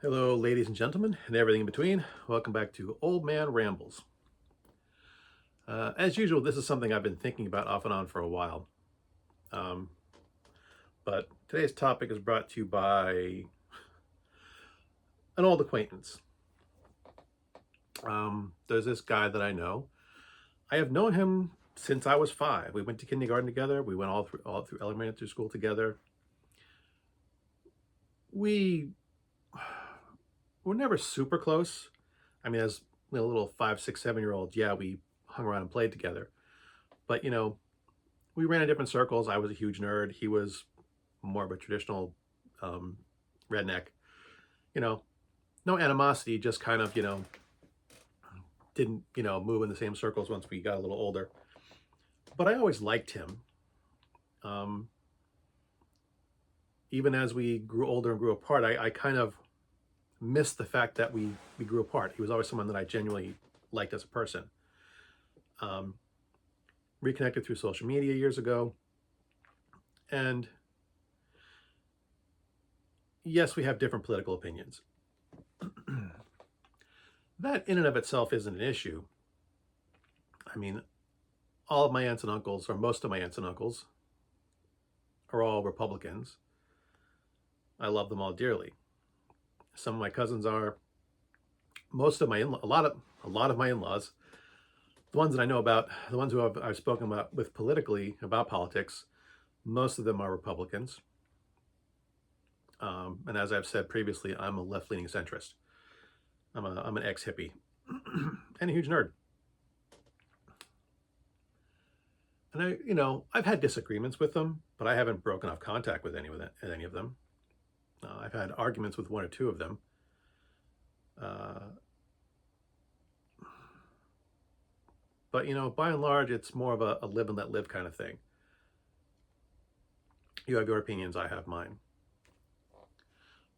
Hello, ladies and gentlemen, and everything in between. Welcome back to Old Man Rambles. As usual, this is something I've been thinking about off and on for a while. Um, but today's topic is brought to you by an old acquaintance. There's this guy that I know. I have known him since I was 5. We went to kindergarten together. We went all through elementary school together. We were never super close. I mean, as a little 5, 6, 7 year olds, yeah, we hung around and played together. But we ran in different circles. I was a huge nerd. He was more of a traditional um, redneck. You know, no animosity, just kind of, didn't, move in the same circles once we got a little older. But I always liked him. Um, Even as we grew older and grew apart, I kind of missed the fact that we grew apart. He was always someone that I genuinely liked as a person. Um, Reconnected through social media years ago. And yes, we have different political opinions. That in and of itself isn't an issue. I mean, all of my aunts and uncles, or most of my aunts and uncles, are all Republicans. I love them all dearly. Some of my cousins are. Most of my a lot of my in-laws, the ones that I know about, the ones who I've spoken about with politically about politics, most of them are Republicans. And as I've said previously, I'm a left-leaning centrist. I'm an ex-hippie and a huge nerd. And I've had disagreements with them, but I haven't broken off contact with any of them. I've had arguments with one or two of them. Uh, but by and large, it's more of a live and let live kind of thing. You have your opinions, I have mine.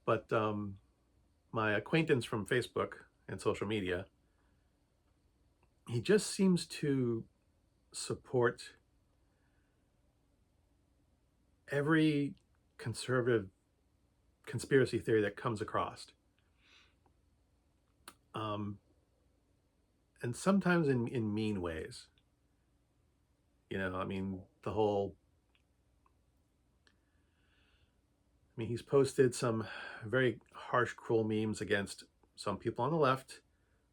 But my acquaintance from Facebook and social media, he just seems to support every conservative conspiracy theory that comes across. And sometimes in mean ways. I mean, he's posted some very harsh, cruel memes against some people on the left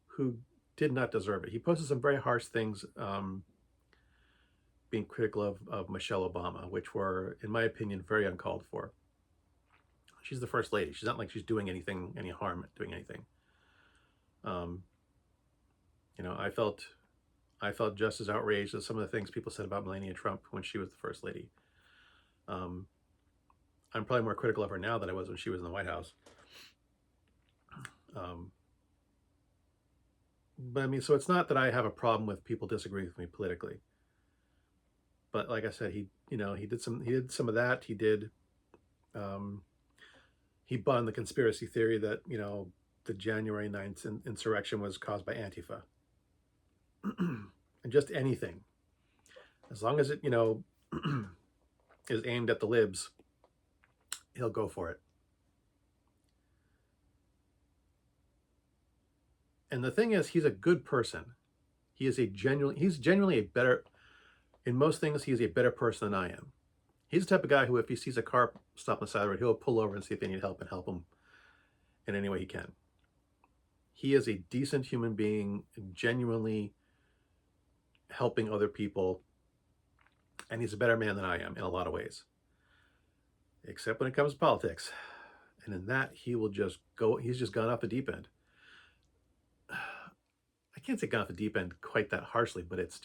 who did not deserve it. He posted some very harsh things, being critical of Michelle Obama, which were, in my opinion, very uncalled for. She's the first lady. She's not like she's doing any harm, doing anything. Um, I felt just as outraged as some of the things people said about Melania Trump when she was the first lady. Um, I'm probably more critical of her now than I was when she was in the White House. But I mean, so it's not that I have a problem with people disagreeing with me politically. But like I said, he did some of that. Um, he bought the conspiracy theory that the January 9th insurrection was caused by Antifa, and just anything, as long as it is aimed at the libs, he'll go for it. And the thing is, he's a good person. He's genuinely a better, in most things, he's a better person than I am. He's the type of guy who, if he sees a car stop on the side of the road, he'll pull over and see if they need help and help him in any way he can. He is a decent human being, genuinely helping other people, and he's a better man than I am in a lot of ways. Except when it comes to politics. And in that, he's just gone off the deep end. I can't say gone off the deep end quite that harshly, but it's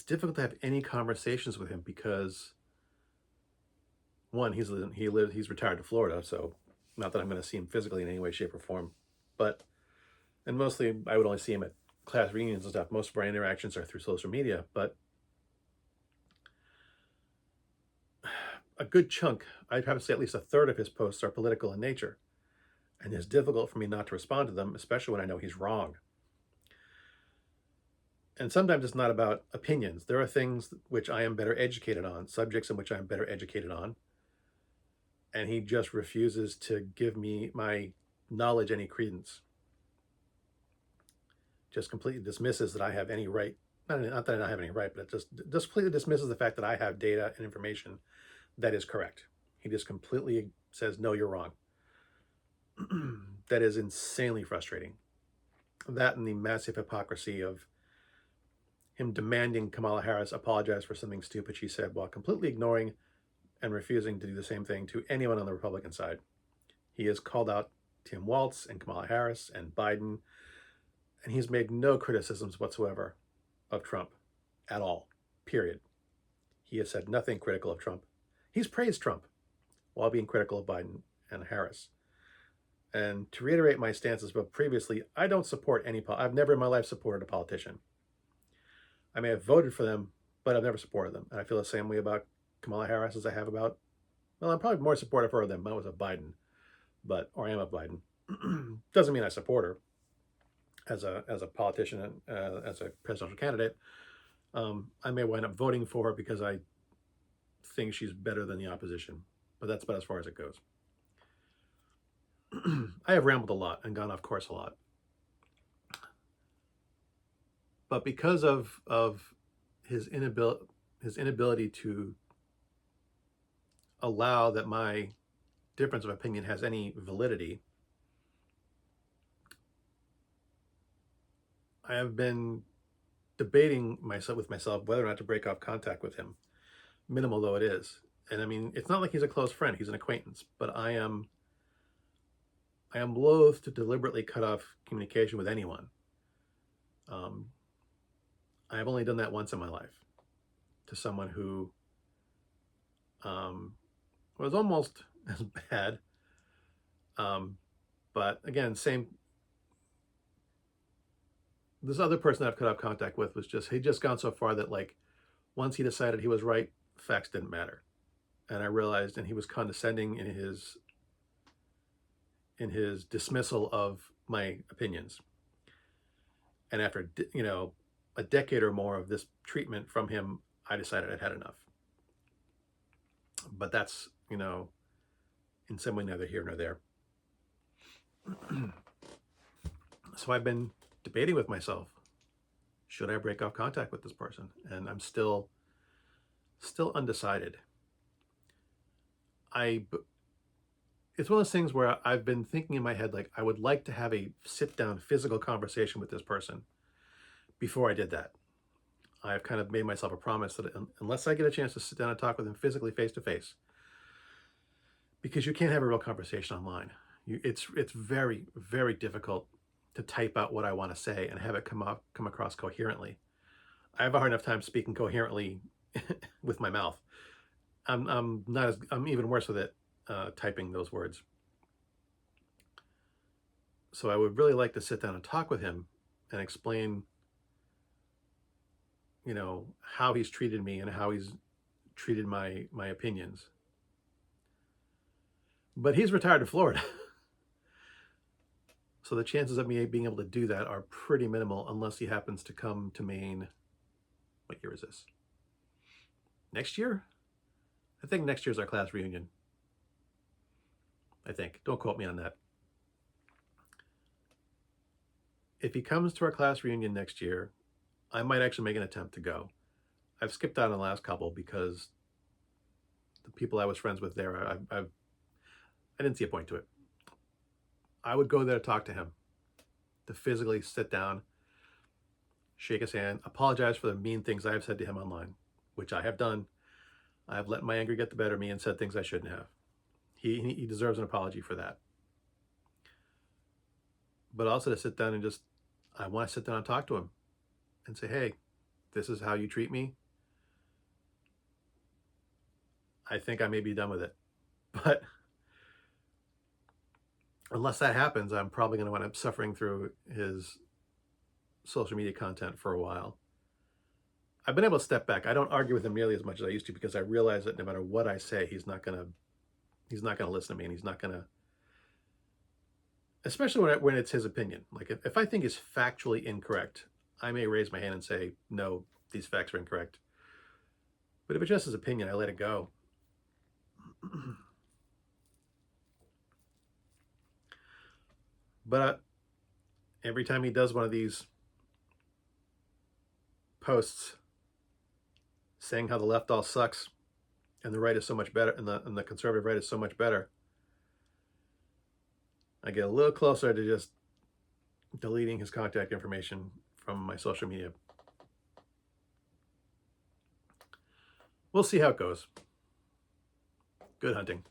difficult to have any conversations with him because, one, he's retired to Florida, so not that I'm going to see him physically in any way, shape, or form, and mostly I would only see him at class reunions and stuff. Most of our interactions are through social media, but a good chunk, I'd have to say at least a third of his posts are political in nature, and it's difficult for me not to respond to them, especially when I know he's wrong. And sometimes it's not about opinions. There are things which I am better educated on, subjects in which I am better educated on. and he just refuses to give me my knowledge any credence. Just completely dismisses that I have any right. Not that I don't have any right, but it just completely dismisses the fact that I have data and information that is correct. He just completely says, no, you're wrong. That is insanely frustrating. That and the massive hypocrisy of him demanding Kamala Harris apologize for something stupid she said while completely ignoring and refusing to do the same thing to anyone on the Republican side. He has called out Tim Walz and Kamala Harris and Biden, and he's made no criticisms whatsoever of Trump at all, period. He has said nothing critical of Trump. He's praised Trump while being critical of Biden and Harris. And to reiterate my stances about previously, I don't support I've never in my life supported a politician. I may have voted for them, but I've never supported them. And I feel the same way about Kamala Harris as I have about, well, I'm probably more supportive of her than I was of Biden, or I am of Biden. Doesn't mean I support her as a politician and as a presidential candidate. I may wind up voting for her because I think she's better than the opposition, but that's about as far as it goes. I have rambled a lot and gone off course a lot. But because of his inability to allow that my difference of opinion has any validity, I have been debating with myself whether or not to break off contact with him, minimal though it is. And I mean, it's not like he's a close friend; he's an acquaintance. But I am loath to deliberately cut off communication with anyone. I have only done that once in my life to someone who was almost as bad. But again, this other person I've cut off contact with he'd just gone so far that like once he decided he was right, facts didn't matter. And I realized, and he was condescending in his dismissal of my opinions. And after, a decade or more of this treatment from him, I decided I'd had enough. But that's, in some way neither here nor there. So I've been debating with myself, should I break off contact with this person? And I'm still undecided. It's one of those things where I've been thinking in my head, like, I would like to have a sit-down physical conversation with this person before I did that. I've kind of made myself a promise that unless I get a chance to sit down and talk with him physically face-to-face, because you can't have a real conversation online. It's very, very difficult to type out what I want to say and have it come across coherently. I have a hard enough time speaking coherently with my mouth. I'm even worse with it typing those words. So I would really like to sit down and talk with him and explain, how he's treated me and how he's treated my opinions. But he's retired to Florida. So the chances of me being able to do that are pretty minimal unless he happens to come to Maine. What year is this? Next year? I think next year's our class reunion. I think. Don't quote me on that. If he comes to our class reunion next year, I might actually make an attempt to go. I've skipped out on the last couple because the people I was friends with there, I didn't see a point to it. I would go there to talk to him, to physically sit down, shake his hand, apologize for the mean things I have said to him online, which I have done. I have let my anger get the better of me and said things I shouldn't have. He deserves an apology for that. But also to sit down and I want to sit down and talk to him and say, hey, this is how you treat me. I think I may be done with it. But unless that happens, I'm probably going to wind up suffering through his social media content for a while. I've been able to step back. I don't argue with him nearly as much as I used to because I realize that no matter what I say, he's not going to listen to me, and he's not going to, especially when it's his opinion. Like if I think it's factually incorrect, I may raise my hand and say, no, these facts are incorrect. But if it's just his opinion, I let it go. But every time he does one of these posts saying how the left all sucks and the right is so much better, and the conservative right is so much better, I get a little closer to just deleting his contact information from my social media. We'll see how it goes. Good hunting.